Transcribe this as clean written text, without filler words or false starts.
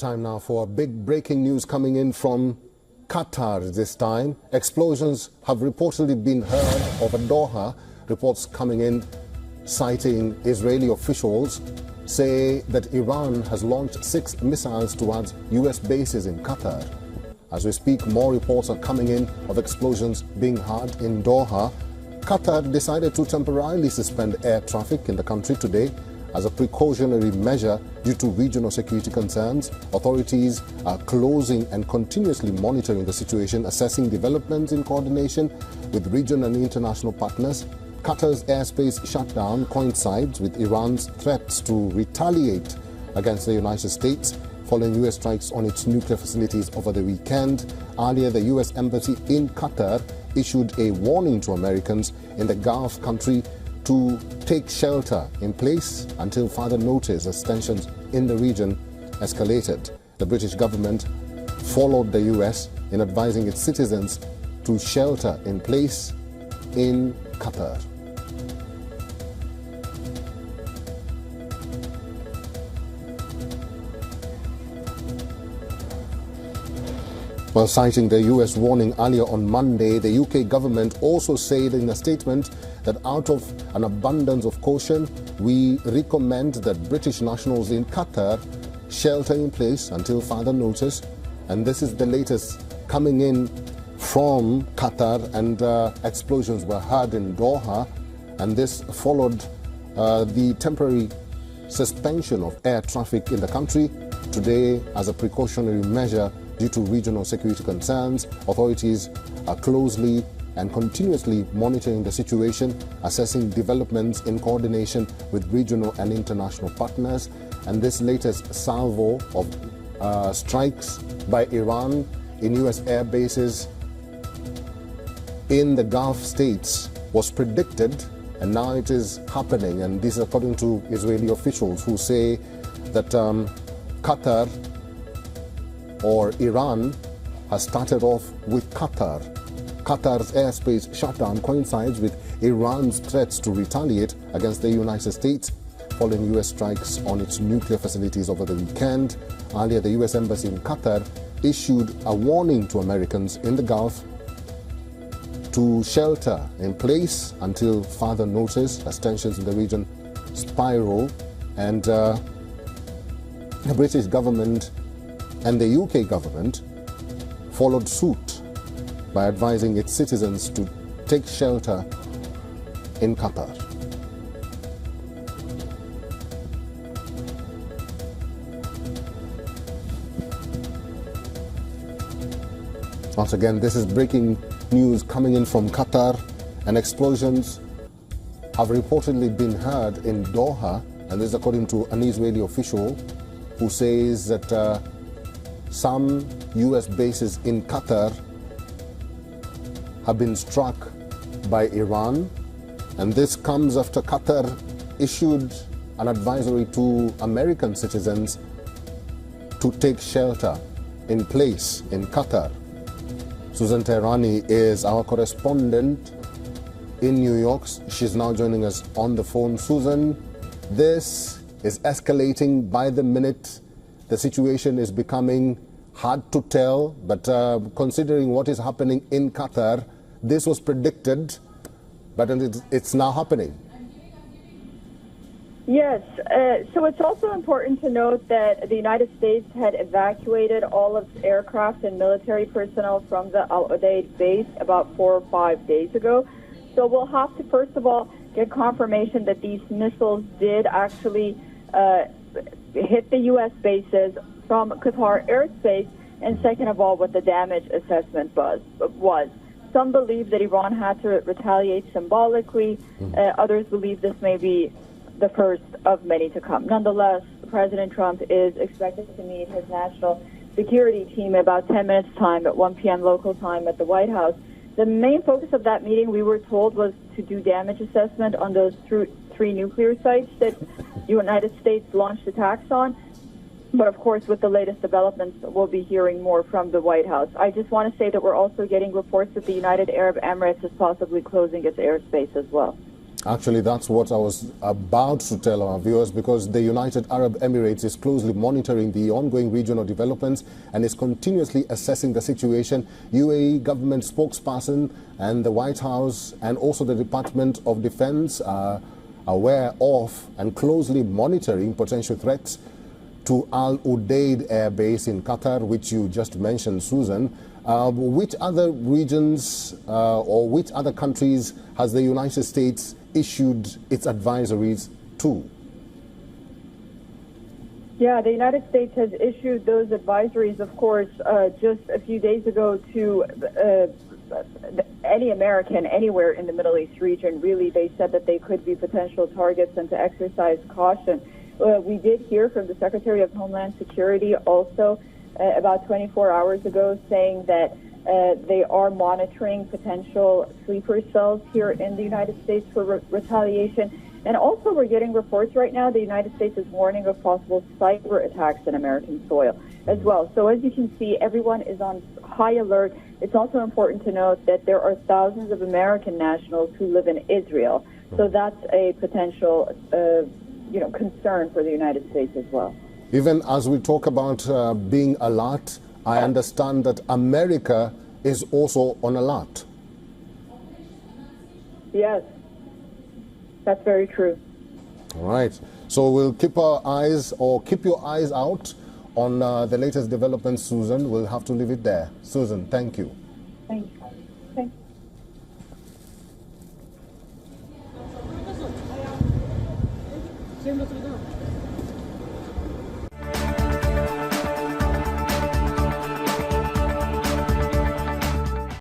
Time now for big breaking news coming in from Qatar this time. Explosions have reportedly been heard over Doha. Reports coming in citing Israeli officials say that Iran has launched 6 missiles towards US bases in Qatar. As we speak, more reports are coming in of explosions being heard in Doha. Qatar decided to temporarily suspend air traffic in the country today as a precautionary measure due to regional security concerns. Authorities are closing and continuously monitoring the situation, assessing developments in coordination with regional and international partners. Qatar's airspace shutdown coincides with Iran's threats to retaliate against the United States following US strikes on its nuclear facilities over the weekend. Earlier, the US embassy in Qatar issued a warning to Americans in the Gulf country to take shelter in place until further notice as tensions in the region escalated. The British government followed the US in advising its citizens to shelter in place in Qatar. While citing the US warning earlier on Monday, the UK government also said in a statement that out of an abundance of caution, we recommend that British nationals in Qatar shelter in place until further notice. And this is the latest coming in from Qatar, and explosions were heard in Doha, and this followed the temporary suspension of air traffic in the country today as a precautionary measure due to regional security concerns. Authorities are closely and continuously monitoring the situation, assessing developments in coordination with regional and international partners. And this latest salvo of strikes by Iran in US air bases in the Gulf states was predicted, and now it is happening. And this is according to Israeli officials who say that Qatar or Iran has started off with Qatar. Qatar's airspace shutdown coincides with Iran's threats to retaliate against the United States following US strikes on its nuclear facilities over the weekend. Earlier, the US embassy in Qatar issued a warning to Americans in the Gulf to shelter in place until further notice as tensions in the region spiral. And the British government and the UK government followed suit by advising its citizens to take shelter in Qatar. Once again, this is breaking news coming in from Qatar, and explosions have reportedly been heard in Doha, and this is according to an Israeli official who says that some US bases in Qatar have been struck by Iran, and this comes after Qatar issued an advisory to American citizens to take shelter in place in Qatar. Susan Tehrani is our correspondent in New York. She's now joining us on the phone. Susan, this is escalating by the minute. The situation is becoming hard to tell, but considering what is happening in Qatar, this was predicted, but it's now happening. Yes, so it's also important to note that the United States had evacuated all of its aircraft and military personnel from the Al Udeid base about 4 or 5 days ago. So we'll have to, first of all, get confirmation that these missiles did actually hit the U.S. bases from Qatar airspace, and second of all, what the damage assessment was. Some believe that Iran had to retaliate symbolically. Others believe this may be the first of many to come. Nonetheless, President Trump is expected to meet his national security team in about 10 minutes' time at 1 p.m. local time at the White House. The main focus of that meeting, we were told, was to do damage assessment on those 3 nuclear sites that the United States launched attacks on. But of course, with the latest developments, we'll be hearing more from the White House. I just want to say that we're also getting reports that the United Arab Emirates is possibly closing its airspace as well. Actually, that's what I was about to tell our viewers, because the United Arab Emirates is closely monitoring the ongoing regional developments and is continuously assessing the situation. UAE government spokesperson and the White House and also the Department of Defense are aware of and closely monitoring potential threats to Al Udeid Air Base in Qatar, which you just mentioned, Susan. Which other regions or which other countries has the United States issued its advisories to? Yeah, the United States has issued those advisories, of course, just a few days ago to any American anywhere in the Middle East region. Really, they said that they could be potential targets and to exercise caution. We did hear from the Secretary of Homeland Security also about 24 hours ago, saying that they are monitoring potential sleeper cells here in the United States for retaliation. And also we're getting reports right now, the United States is warning of possible cyber attacks in American soil as well. So as you can see, everyone is on high alert. It's also important to note that there are thousands of American nationals who live in Israel. So that's a potential concern for the United States as well. Even as we talk about being alert, I understand that America is also on alert. Yes, that's very true. All right. So we'll keep our eyes, or keep your eyes out on the latest developments, Susan. We'll have to leave it there. Susan, thank you. Thank you. Thank you.